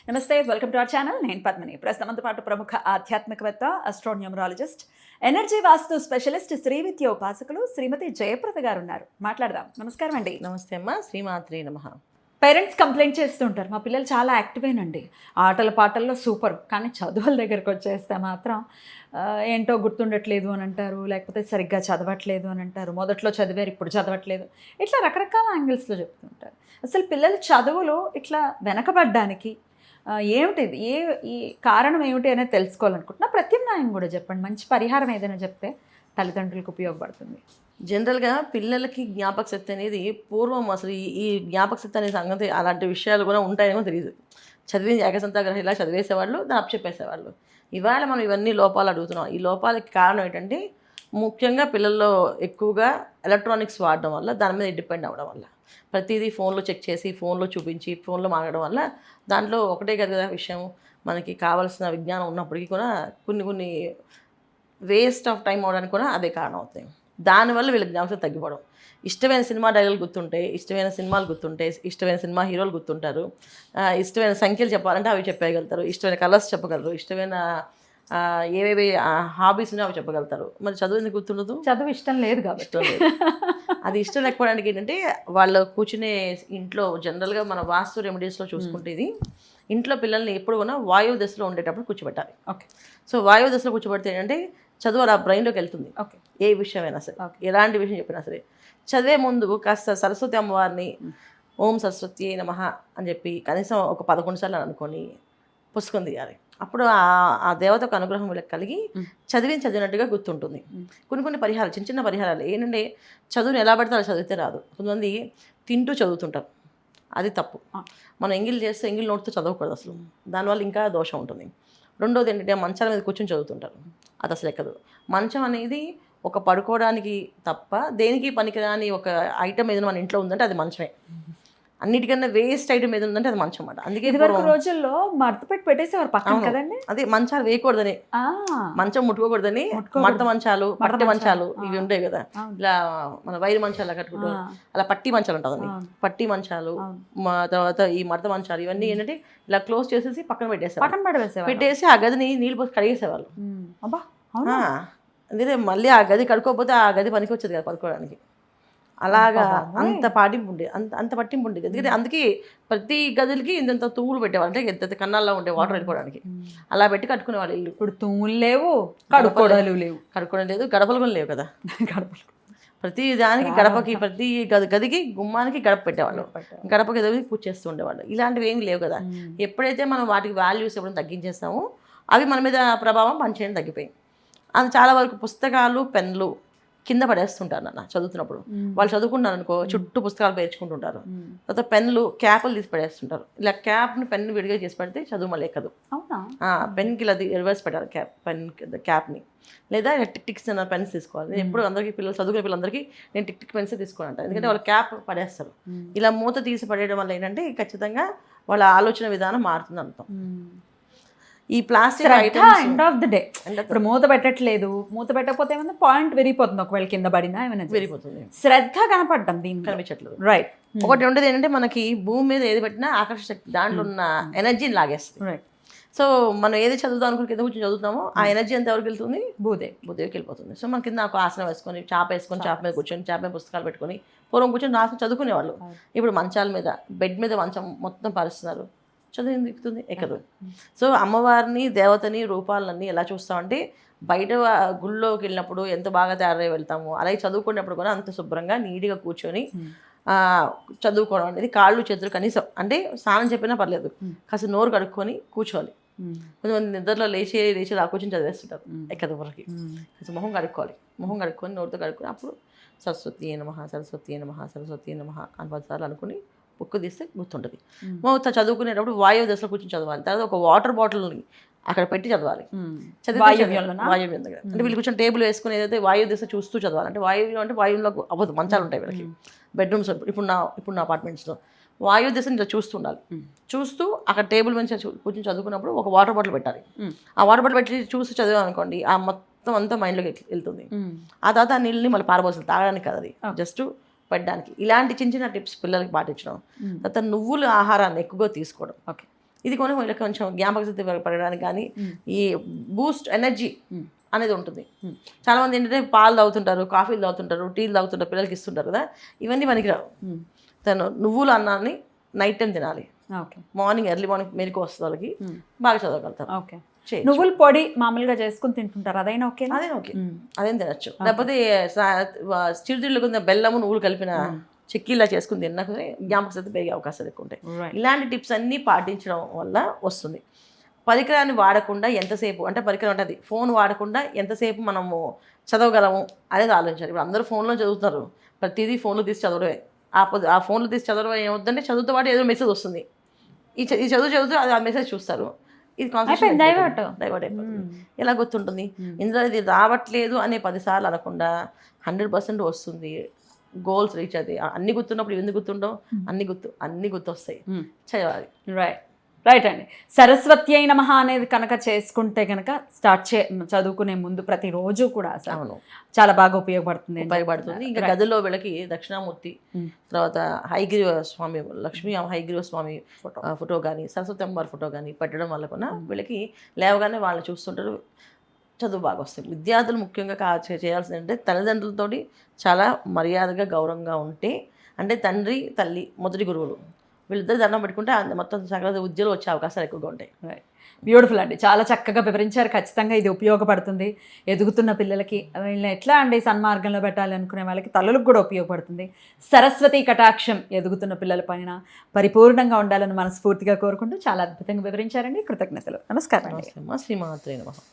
నమస్తే, welcome to our channel. నేను పద్మిని. ప్రస్తుతంతో పాటు ప్రముఖ ఆధ్యాత్మికవేత్త, అస్ట్రోన్యూమరాలజిస్ట్, ఎనర్జీ వాస్తు స్పెషలిస్ట్, శ్రీవిద్య ఉపాసకులు శ్రీమతి జయప్రద గారు ఉన్నారు. మాట్లాడదాం. నమస్కారం అండి. నమస్తే అమ్మ. శ్రీమాత్రే నమః. పేరెంట్స్ కంప్లైంట్ చేస్తుంటారు, మా పిల్లలు చాలా యాక్టివేనండి, ఆటల పాటల్లో సూపర్, కానీ చదువుల దగ్గరకు వచ్చేస్తే మాత్రం ఏంటో గుర్తుండట్లేదు అని అంటారు, లేకపోతే సరిగ్గా చదవట్లేదు అని అంటారు, మొదట్లో చదివారు ఇప్పుడు చదవట్లేదు, ఇట్లా రకరకాల యాంగిల్స్లో చెప్తుంటారు. అసలు పిల్లలు చదువులో ఇట్లా వెనకబడ్డానికి ఏమిటిది, ఈ కారణం ఏమిటి అనేది తెలుసుకోవాలనుకుంటున్నా. ప్రత్యామ్నాయం కూడా చెప్పండి, మంచి పరిహారం ఏదైనా చెప్తే తల్లిదండ్రులకు ఉపయోగపడుతుంది. జనరల్గా పిల్లలకి జ్ఞాపక శక్తి అనేది పూర్వం అసలు ఈ జ్ఞాపక శక్తి అనే సంగతి అలాంటి విషయాలు కూడా ఉంటాయేమో తెలియదు. చదివిన ఏకసంతాగ్రహం ఇలా చదివేసేవాళ్ళు, దాన్ని అప్పచెప్పేసేవాళ్ళు. ఇవాళ మనం ఇవన్నీ లోపాలు అడుగుతున్నాం. ఈ లోపాలకి కారణం ఏంటంటే ముఖ్యంగా పిల్లల్లో ఎక్కువగా ఎలక్ట్రానిక్స్ వాడడం వల్ల, దాని మీద డిపెండ్ అవ్వడం వల్ల, ప్రతిదీ ఫోన్లో చెక్ చేసి ఫోన్లో చూపించి ఫోన్లో మాట్లాడడం వల్ల, దాంట్లో ఒకటే కదా విషయం, మనకి కావాల్సిన విజ్ఞానం ఉన్నప్పటికీ కూడా కొన్ని వేస్ట్ ఆఫ్ టైం అవడానికి కూడా అదే కారణం అవుతాయి. దానివల్ల వీళ్ళకి జ్ఞాపకం తగ్గిపోవడం. ఇష్టమైన సినిమా డైలాగులు గుర్తుంటాయి, ఇష్టమైన సినిమాలు గుర్తుంటాయి, ఇష్టమైన సినిమా హీరోలు గుర్తుంటారు, ఇష్టమైన సంఖ్యలు చెప్పాలంటే అవి చెప్పగలుగుతారు, ఇష్టమైన కలర్స్ చెప్పగలరు, ఇష్టమైన ఏవేవి హాబీస్ ఉన్నాయో అవి చెప్పగలుగుతారు. మరి చదువు ఎందుకు గుర్తుండదు? చదువు ఇష్టం లేదు కాబట్టి. ఇష్టం లేదు. అది ఇష్టం లేకపోవడానికి ఏంటంటే వాళ్ళు కూర్చునే ఇంట్లో జనరల్గా మన వాస్తు రెమెడీస్లో చూసుకుంటే ఇది ఇంట్లో పిల్లల్ని ఎప్పుడు కూడా వాయువు దశలో ఉండేటప్పుడు కూర్చోబెట్టాలి. ఓకే. సో వాయువు దశలో కూర్చోబెడితే ఏంటంటే చదువు అలా బ్రెయిన్లోకి వెళ్తుంది. ఓకే. ఏ విషయమైనా సరే, ఎలాంటి విషయం చెప్పినా సరే చదివే ముందు కాస్త సరస్వతి అమ్మవారిని ఓం సరస్వతి నమః అని చెప్పి కనీసం ఒక 11 సార్లు అనుకొని పుస్తకం తీయాలి. అప్పుడు ఆ దేవతకు అనుగ్రహం వీళ్ళకి కలిగి చదివినట్టుగా గుర్తుంటుంది. కొన్ని పరిహారాలు, చిన్న పరిహారాలు ఏంటంటే చదువుని ఎలా పడితే అలా చదివితే రాదు. కొంతమంది తింటూ చదువుతుంటారు, అది తప్పు. మనం ఎంగిల్ చేస్తే ఎంగిల్ నోట్తో చదవకూడదు అసలు, దానివల్ల ఇంకా దోషం ఉంటుంది. రెండోది ఏంటంటే మంచాల మీద కూర్చొని చదువుతుంటారు, అది అసలు ఎక్కదు. మంచం అనేది ఒక పడుకోవడానికి తప్ప దేనికి పనికిరాని ఒక ఐటమ్ ఏదైనా మన ఇంట్లో ఉందంటే అది మంచమే. అన్నిటికన్నా వేస్ట్ ఐటమ్ ఏది ఉందంటే అది మంచం అన్నమాట. అందుకే ఇదివరకు రోజుల్లో మడత పెట్టి పెట్టేసేవారు పక్కన కదండి. అదే మంచాలు వేయకూడదని, మంచం ముట్టుకోకూడదని, మడత మంచాలు, పట్టి మంచాలు ఇవి ఉంటాయి కదా, ఇలా మన వైరు మంచాలు కట్టుకుంటూ అలా పట్టి మంచాలు ఉంటుంది. పట్టి మంచాలు, తర్వాత ఈ మడత మంచాలు, ఇవన్నీ ఏంటంటే ఇలా క్లోజ్ చేసేసి పక్కన పెట్టేసి ఆ గదిని నీళ్ళు పోసి కడిగేసేవాళ్ళు. అందుకే మళ్ళీ ఆ గది కడుక్కోకపోతే ఆ గది పనికి వచ్చేది కదా పడుకోవడానికి. అలాగా అంత పాటింపు ఉండేది, అంత పట్టింపు ఉండేది. ఎందుకంటే అందుకే ప్రతి గదులకి ఇంత తూములు పెట్టేవాళ్ళు, అంటే ఎంత కన్నాల్లో ఉండే వాటర్ వెళ్ళిపోవడానికి అలా పెట్టి కట్టుకునే వాళ్ళు ఇల్లు. ఇప్పుడు తూములు లేవు, కడుక్కోవడం లేదు, గడపలు కూడా లేవు కదా. ప్రతి దానికి గడపకి, ప్రతి గదికి గుమ్మానికి గడప పెట్టేవాళ్ళు, గడపకి ఎదురు పూజ చేస్తూ ఉండేవాళ్ళు. ఇలాంటివి ఏమి లేవు కదా. ఎప్పుడైతే మనం వాటికి వాల్యూస్ ఎప్పుడైనా తగ్గించేస్తామో అవి మన మీద ప్రభావం పనిచేయడం తగ్గిపోయింది. అది చాలా వరకు పుస్తకాలు, పెన్లు కింద పడేస్తుంటారు నాన్న చదువుతున్నప్పుడు. వాళ్ళు చదువుకుంటారు అనుకో, చుట్టూ పుస్తకాలు పేర్చుకుంటుంటారు. తర్వాత పెన్లు, క్యాప్లు తీసి పడేస్తుంటారు. ఇలా క్యాప్ని పెన్ను విడిగా చేసి పెడితే చదువు మళ్ళీ ఎక్కదు. పెన్కి ఇలా రివర్స్ పెట్టాలి క్యాప్ని, లేదా టిక్టిక్స్ అన్న పెన్స్ తీసుకోవాలి. నేను ఎప్పుడు అందరికీ చదువుకునే పిల్లలందరికీ నేను టిక్ పెన్సే తీసుకోవాలంట, ఎందుకంటే వాళ్ళు క్యాప్ పడేస్తారు. ఇలా మూత తీసి పడేయడం వల్ల ఏంటంటే ఖచ్చితంగా వాళ్ళ ఆలోచన విధానం మారుతుంది అంటాం. ఈ plastic end of the day ఇప్పుడు మూత పెట్టట్లేదు, మూత పెట్టకపోతే ఏమైనా పాయింట్ విరిగిపోతుంది, ఒకవేళ కింద పడినా ఏమైనా విరిగిపోతుంది. శ్రద్ధ కనపడ్డం దీనికి కనిపించట్లేదు. రైట్. ఒకటి ఉండేది ఏంటంటే మనకి భూమి మీద ఏది పెట్టినా ఆకర్షణ శక్తి, దాంట్లో ఉన్న ఎనర్జీని లాగేస్తుంది. రైట్. సో మనం ఏది చదువుదాం అనుకుని కింద కూర్చొని చదువుతామో ఆ ఎనర్జీ అంతా ఎవరికి వెళ్తుంది? భూదేవికి వెళ్ళిపోతుంది. సో మన కింద ఒక ఆసనం వేసుకొని చాప వేసుకొని చాప మీద కూర్చొని చాప మీద పుస్తకాలు పెట్టుకొని పూర్వం కూర్చొని రాసుకొని చదువుకునేవాళ్ళు. ఇప్పుడు మంచాల మీద, బెడ్ మీద మంచం మొత్తం పరుస్తున్నారు, చదువు దిక్కుతుంది ఎక్కదు. సో అమ్మవారిని, దేవతని, రూపాలన్నీ ఎలా చూస్తామంటే బయట గుళ్ళోకి వెళ్ళినప్పుడు ఎంత బాగా తయారై వెళ్తాము, అలాగే చదువుకునేప్పుడు కూడా అంత శుభ్రంగా నీట్గా కూర్చొని చదువుకోవడం అనేది, కాళ్ళు చేతులు కనీసం అంటే స్నానం చెప్పినా పర్లేదు కాస్త నోరు కడుక్కొని కూర్చోవాలి. కొంతమంది నిద్రలో లేచి రా కూర్చొని చదివేస్తుంటారు, ఎక్కదు వరకు. మొహం కడుక్కోవాలి, మొహం కడుక్కొని నోరుతో కడుక్కొని అప్పుడు సరస్వతి నమః సరస్వతి నమః సరస్వతి నమః అని 10 సార్లు అనుకుని బుక్ తీస్తే గుర్తుంటుంది. చదువుకునేటప్పుడు వాయువు దశలో కూర్చొని చదవాలి. తర్వాత ఒక వాటర్ బాటిల్ని అక్కడ పెట్టి చదవాలి. వాయువ్యం దగ్గర అంటే వీళ్ళు కూర్చొని టేబుల్ వేసుకుని ఏదైతే వాయువు దశ చూస్తూ చదవాలి. అంటే వాయువ్యం అంటే వాయువులో అవ్వదు, మంచాలు ఉంటాయి వీళ్ళకి బెడ్రూమ్స్. ఇప్పుడు నా అపార్ట్మెంట్స్లో వాయువు దశని ఇట్లా చూస్తూ ఉండాలి. చూస్తూ అక్కడ టేబుల్ మీద కూర్చొని చదువుకున్నప్పుడు ఒక వాటర్ బాటిల్ పెట్టాలి. ఆ వాటర్ బాటిల్ పెట్టి చూసి చదివాం అనుకోండి, ఆ మొత్తం అంతా మైండ్లోకి వెళ్తుంది. ఆ తర్వాత ఆ నీళ్ళని మళ్ళీ పారబోస్తుంది, తాగడానికి కాదు, అది జస్ట్ పెట్టడానికి. ఇలాంటి చిన్న చిన్న టిప్స్ పిల్లలకి పాటించడం. తర్వాత నువ్వుల ఆహారాన్ని ఎక్కువగా తీసుకోవడం. ఓకే. ఇది కొన్ని వీళ్ళకి కొంచెం జ్ఞాపక శక్తి పెరగడానికి కానీ ఈ బూస్ట్ ఎనర్జీ అనేది ఉంటుంది. చాలామంది ఏంటంటే పాలు తాగుతుంటారు, కాఫీలు తాగుతుంటారు, టీలు తాగుతుంటారు, పిల్లలకి ఇస్తుంటారు కదా, ఇవన్నీ పనికిరావు. తను నువ్వుల అన్నాన్ని నైట్ టైం తినాలి, ఓకే. మార్నింగ్ ఎర్లీ మార్నింగ్ మెలకు వస్తుంది వాళ్ళకి, బాగా చదవగలుగుతారు. ఓకే. నువ్వుల పొడి మామూలుగా చేసుకుని తింటుంటారు, అదైనా ఓకే? అదేనా ఓకే, అదేం తినచ్చు. లేకపోతే చిరుతిళ్ళు కొంచెం బెల్లము నువ్వులు కలిపిన చెక్కీలా చేసుకుని తిన్నా జ్ఞాపక శక్తి పెరిగే అవకాశాలు ఎక్కువ ఉంటాయి. ఇలాంటి టిప్స్ అన్నీ పాటించడం వల్ల వస్తుంది. పరికరాన్ని వాడకుండా ఎంతసేపు, అంటే పరికరం అంటే అది ఫోన్ వాడకుండా ఎంతసేపు మనము చదవగలము అనేది ఆలోచించాలి. ఇప్పుడు అందరూ ఫోన్లో చదువుతున్నారు, ప్రతిదీ ఫోన్లో తీసి చదవడమే. ఆ ఫోన్లో తీసి చదవడం ఏమవుతుందంటే చదువుతో పాటు ఏదో మెసేజ్ వస్తుంది, ఈ చదువుతూ అది ఆ మెసేజ్ చూస్తారు, ఇది కాన్సన్ట్రేషన్ డైవర్ట్ అయిపోతుంది. ఎలా గుర్తుంటుంది? ఇందులో ఇది రావట్లేదు అనే 10 సార్లు అనకుండా 100% వస్తుంది, గోల్స్ రీచ్ అవుతాయి. అన్ని గుర్తున్నప్పుడు ఎందుకు గుర్తుండవు? అన్ని గుర్తొస్తాయి, చేయాలి. రైట్ అండి. సరస్వతి అయిన నమః అనేది కనుక చేసుకుంటే కనుక చదువుకునే ముందు ప్రతిరోజు కూడా అసలు చాలా బాగా ఉపయోగపడుతుంది. ఇంకా గదిలో వీళ్ళకి దక్షిణామూర్తి, తర్వాత హైగ్రీవ స్వామి, లక్ష్మీ హైగ్రీవ స్వామి ఫోటో కానీ, సరస్వతి అమ్మవారి ఫోటో కానీ పెట్టడం వల్ల కూడా వీళ్ళకి లేవగానే వాళ్ళని చూస్తుంటారు, చదువు బాగా వస్తుంది. విద్యార్థులు ముఖ్యంగా చేయాల్సింది అంటే తల్లిదండ్రులతోటి చాలా మర్యాదగా గౌరవంగా ఉంటే, అంటే తండ్రి తల్లి మొదటి గురువులు వీళ్ళిద్దరు దండం పెట్టుకుంటే మొత్తం సకల ఉద్యోగాలు వచ్చే అవకాశాలు ఎక్కువగా ఉంటాయి. బ్యూటిఫుల్ అండి, చాలా చక్కగా వివరించారు. ఖచ్చితంగా ఇది ఉపయోగపడుతుంది ఎదుగుతున్న పిల్లలకి. వీళ్ళని ఎట్లా అండి సన్మార్గంలో పెట్టాలి అనుకునే వాళ్ళకి, తల్లులకు కూడా ఉపయోగపడుతుంది. సరస్వతి కటాక్షం ఎదుగుతున్న పిల్లల పైన పరిపూర్ణంగా ఉండాలని మనస్ఫూర్తిగా కోరుకుంటూ చాలా అద్భుతంగా వివరించారండి. కృతజ్ఞతలు. నమస్కారం. శ్రీమాత్రే నమః.